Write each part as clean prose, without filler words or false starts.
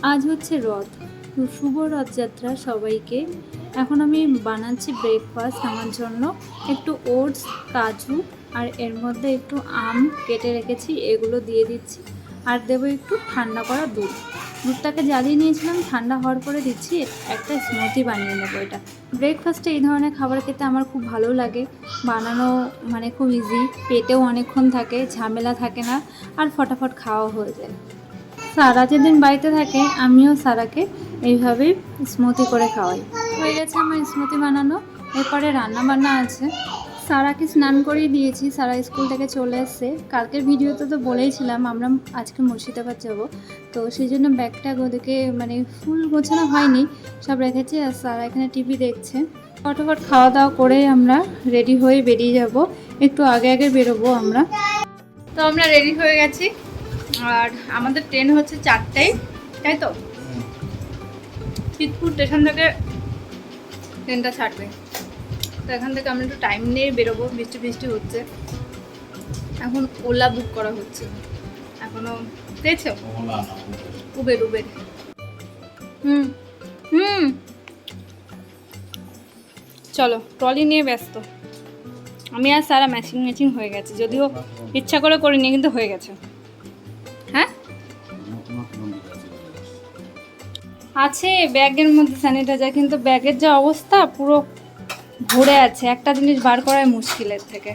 আজ হচ্ছে রথ, তো শুভ রথযাত্রা সবাইকে। এখন আমি বানাচ্ছি ব্রেকফাস্ট আমার জন্য। একটু ওটস, কাজু আর এর মধ্যে একটু আম কেটে রেখেছি, এগুলো দিয়ে দিচ্ছি। আর দেবো একটু ঠান্ডা করা দুধ। দুধটাকে জ্বালিয়ে নিয়েছিলাম, ঠান্ডা হওয়ার পরে দিচ্ছি। একটা স্মুদি বানিয়ে নেবো। এটা ব্রেকফাস্টে এই ধরনের খাবার খেতে আমার খুব ভালো লাগে। বানানো মানে খুব ইজি, পেটেও অনেকক্ষণ থাকে, ঝামেলা থাকে না, আর ফটাফট খাওয়া হয়ে যায়। সারা যেদিন বাড়িতে থাকে আমিও সারাকে এইভাবেই স্মুদি করে খাওয়াই। হয়ে গেছে আমার স্মুদি বানানো, এরপরে রান্না বান্না আছে। সারাকে স্নান করিয়ে দিয়েছি, সারা স্কুল থেকে চলে এসছে। কালকের ভিডিওতে তো বলেইছিলাম আমরা আজকে মুর্শিদাবাদ যাব, তো সেই জন্য ব্যাগটা ওদেরকে মানে ফুল গোছানো হয়নি, সব রেখেছি। আর সারা এখানে টিভি দেখছে। ফটাফট খাওয়া দাওয়া করে আমরা রেডি হয়ে বেরিয়ে যাব। একটু আগে আগে বেরোবো আমরা। তো আমরা রেডি হয়ে গেছি, আর আমাদের ট্রেন হচ্ছে 4টায়, তাই তো? চিতপুর স্টেশন থেকে ট্রেনটা ছাড়বে, তো এখান থেকে আমরা একটু টাইম নিয়ে বেরোবো। বৃষ্টি বৃষ্টি হচ্ছে, এখন ওলা বুক করা হচ্ছে, এখনো পেয়েছ? Uber Uber. হুম হুম, চলো। ট্রলি নিয়ে ব্যস্ত আমি, আর সারা ম্যাচিং ম্যাচিং হয়ে গেছে, যদিও ইচ্ছা করে করিনি, কিন্তু হয়ে গেছে। হ্যাঁ আছে ব্যাগের মধ্যে স্যানিটাইজার, কিন্তু ব্যাগের যা অবস্থা পুরো ভরে আছে, একটা জিনিস বার করাই মুশকিলের থেকে।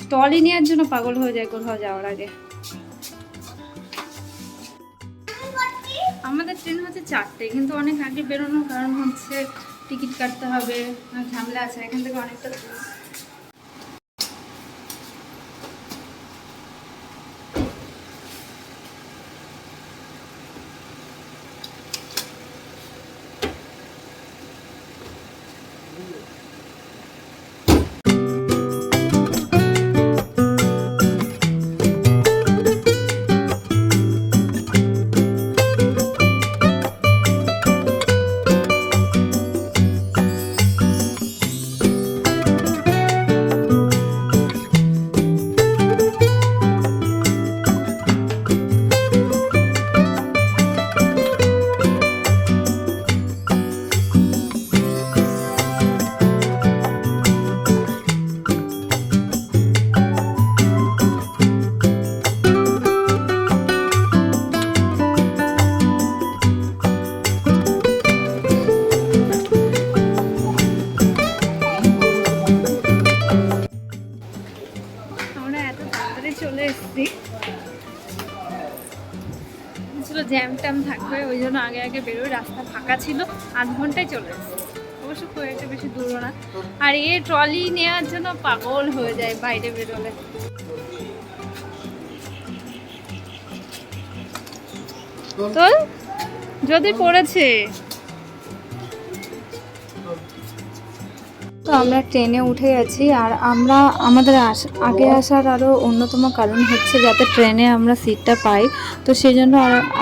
ট্রলি নেওয়ার জন্য পাগল হয়ে যায় কোথাও যাওয়ার আগে। আমাদের ট্রেন হচ্ছে 4টায়, কিন্তু অনেক আগে বেরোনোর কারণ হচ্ছে টিকিট কাটতে হবে, ঝামেলা আছে এখান থেকে অনেকটা দূর। চলে এসেছি, জ্যাম ট্যাম থাকবে, ওই জন্য আগে আগে বেরোই। রাস্তা ফাঁকা ছিল, আধ ঘন্টায় চলে এসেছি। অবশ্য খুব একটা বেশি দূরও না। আর এ ট্রলি নেওয়ার জন্য পাগল হয়ে যায় বাইরে বেরোলে। তো যদি পড়েছে। তো আমরা ট্রেনে উঠে গেছি, আর আমরা আমাদের আগে আসার আরও অন্যতম কারণ হচ্ছে যাতে ট্রেনে আমরা সিটটা পাই, তো সেই জন্য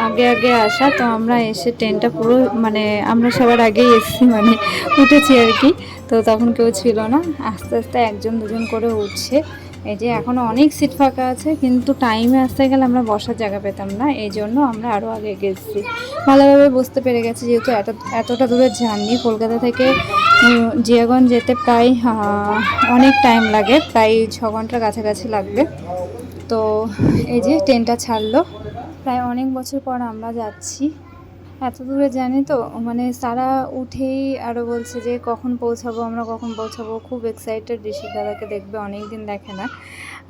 আগে আগে আসা। তো আমরা এসে ট্রেনটা পুরো মানে আমরা সবার আগেই এসেছি, মানে উঠেছি আর কি। তো তখন কেউ ছিল না, আস্তে আস্তে একজন দুজন করে উঠছে। এই যে এখনও অনেক সিট ফাঁকা আছে, কিন্তু টাইমে আসতে গেলে আমরা বসার জায়গা পেতাম না, এই জন্য আমরা আরও আগে গেছি। ভালোভাবে বুঝতে পেরে গেছি, যেহেতু এতটা দূরের জার্নি কলকাতা থেকে জিয়াগঞ্জ যেতে প্রায় অনেক টাইম লাগে, প্রায় 6 ঘন্টার কাছাকাছি লাগবে। তো এই যে ট্রেনটা ছাড়লো, প্রায় অনেক বছর পর আমরা যাচ্ছি। এত দূরে জানি তো, মানে সারা উঠেই আরও বলছে যে কখন পৌঁছাবো আমরা, কখন পৌঁছাবো। খুব এক্সাইটেড ঋষিক দাদাকে দেখবে, অনেক দিন দেখে না।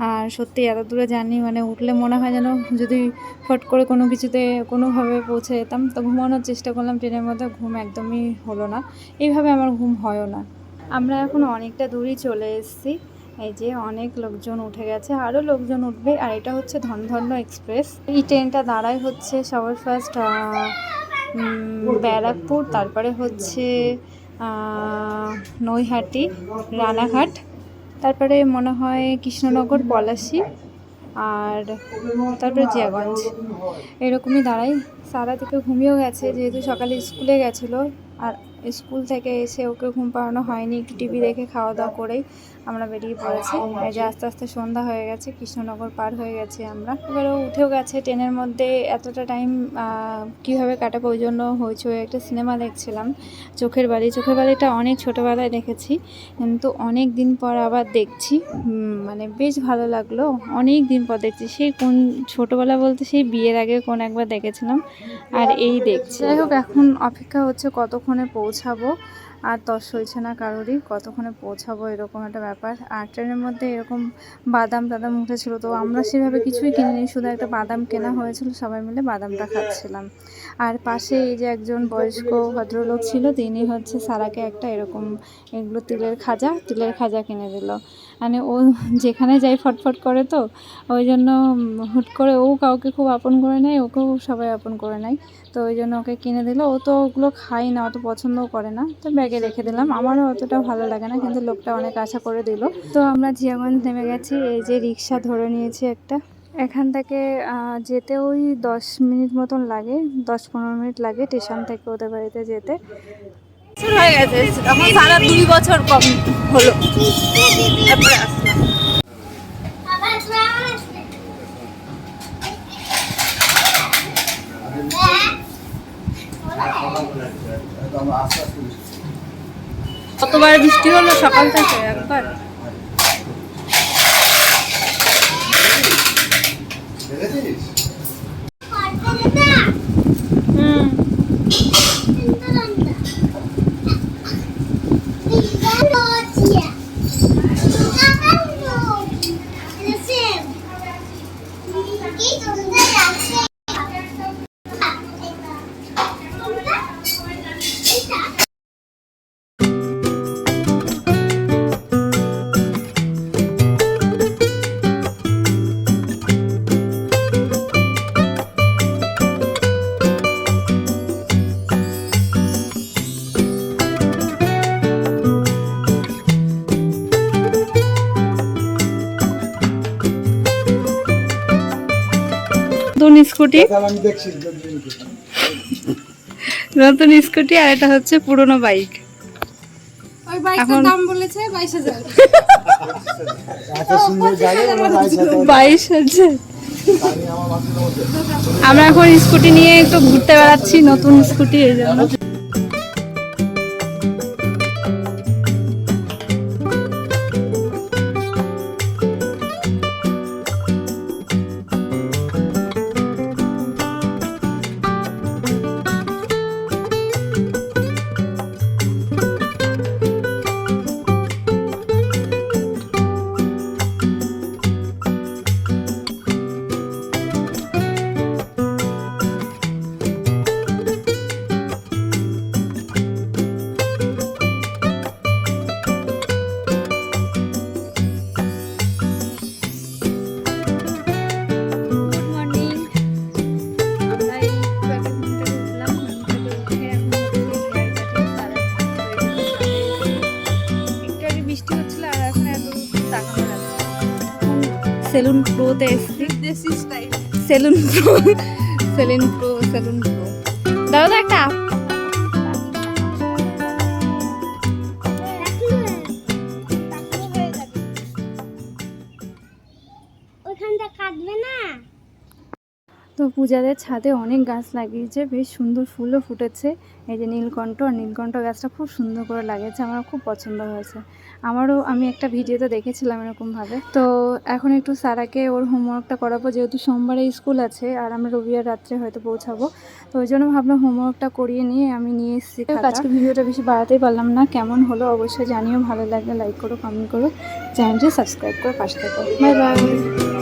আর সত্যি এত দূরে জানি, মানে উঠলে মনে হয় যেন যদি ফট করে কোনো কিছুতে কোনোভাবে পৌঁছে যেতাম। তো ঘুমানোর চেষ্টা করলাম ট্রেনের মধ্যে, ঘুম একদমই হলো না। এইভাবে আমার ঘুম হয়ও না। আমরা এখন অনেকটা দূরই চলে এসেছি। এই যে অনেক লোকজন উঠে গেছে, আরও লোকজন উঠবে। আর এটা হচ্ছে ধনধন্য এক্সপ্রেস। এই ট্রেনটা দাঁড়ায় হচ্ছে সবার ফার্স্ট ব্যারাকপুর, তারপরে হচ্ছে নৈহাটি, রানাঘাট, তারপরে মনে হয় কৃষ্ণনগর, পলাশী, আর তারপরে জিয়াগঞ্জ, এরকমই দাঁড়ায়। সারা থেকে ঘুমিয়েও গেছে, যেহেতু সকালে স্কুলে গেছিলো। আর স্কুল থেকে এসে ওকে ঘুম পাড়ানো হয়নি, একটু টিভি দেখে খাওয়া দাওয়া করেই আমরা বেরিয়ে পড়েছি। এই যে আস্তে আস্তে সন্ধ্যা হয়ে গেছে, কৃষ্ণনগর পার হয়ে গেছে আমরা। এবারেও উঠেও গেছে ট্রেনের মধ্যে। এতটা টাইম কীভাবে কাটাবো ওই জন্য হইচই একটা সিনেমা দেখছিলাম, চোখের বালি। চোখের বালিটা অনেক ছোটোবেলায় দেখেছি, কিন্তু অনেক দিন পর আবার দেখছি, মানে বেশ ভালো লাগলো। অনেক দিন পর দেখছি, সেই কোন ছোটোবেলা বলতে সেই বিয়ের আগে কোন একবার দেখেছিলাম, আর এই দেখছি। যাই হোক, এখন অপেক্ষা হচ্ছে কতক্ষণে পৌঁছাবো। আর তস হয়েছে না কারোরই, কতক্ষণে পৌঁছাবো এরকম একটা ব্যাপার। আর ট্রেনের মধ্যে এরকম বাদাম টাদাম উঠেছিল, তো আমরা সেভাবে কিছুই কিনিনি, শুধু একটা বাদাম কেনা হয়েছিল, সবাই মিলে বাদামটা খাচ্ছিলাম। আর পাশে এই যে একজন বয়স্ক ভদ্রলোক ছিল, তিনি হচ্ছে সারাকে একটা এরকম এগুলো তিলের খাজা কিনে দিল। মানে ও যেখানে যাই ফটফট করে, তো ওই জন্য হুট করে ও কাউকে খুব আপন করে নেয়, ওকেও সবাই আপন করে নেয়, তো ওই জন্য ওকে কিনে দিল। ও তো ওগুলো খাই না, অত পছন্দও করে না, তো ব্যাগে রেখে দিলাম। আমারও অতটা ভালো লাগে না, কিন্তু লোকটা অনেক আশা করে দিল। তো আমরা জিয়াগঞ্জ নেমে গেছি। এই যে রিক্সা ধরে নিয়েছি একটা, এখান থেকে যেতে ওই 10 মিনিট মতন লাগে, 10-15 মিনিট লাগে স্টেশন থেকে ওদের বাড়িতে যেতে। হয়ে গেছে এখন, সারা 2 বছর কম হলো তারপরে আসলাম। কতবার বৃষ্টি হলো সকাল থেকে একবার। নতুন স্কুটি, নতুন স্কুটি, আর এটা হচ্ছে পুরনো বাইক। ওই বাইকটার দাম বলেছে 22,000। 22,000। আমরা এখন স্কুটি নিয়ে একটু ঘুরতে বেড়াচ্ছি, নতুন স্কুটি, এই জন্য। সেলুন প্রোতে এসেছি, সেলুন প্রো, সেলুন প্রো। দাদা একটা ওখানটা কাটবে না। তো পূজাদের ছাদে অনেক গাছ লাগিয়েছে, বেশ সুন্দর ফুলও ফুটেছে। এই যে নীলকণ্ঠ, আর নীলকণ্ঠ গাছটা খুব সুন্দর করে লাগিয়েছে, আমার খুব পছন্দ হয়েছে। আমি একটা ভিডিওতে দেখেছিলাম এরকমভাবে। তো এখন একটু সারাকে ওর হোমওয়ার্কটা করাবো, যেহেতু সোমবারে স্কুল আছে আর আমরা রবিবার রাত্রে হয়তো পৌঁছাবো, তো ওই জন্য ভাবলাম হোমওয়ার্কটা করিয়ে নিয়ে আমি নিয়ে এসেছি। আজকে ভিডিওটা বেশি বাড়াতেই পারলাম না, কেমন হলো অবশ্যই জানিও। ভালো লাগলে লাইক করো, কমেন্ট করো, চ্যানেলটি সাবস্ক্রাইব করে পাশে থাকো। Bye bye.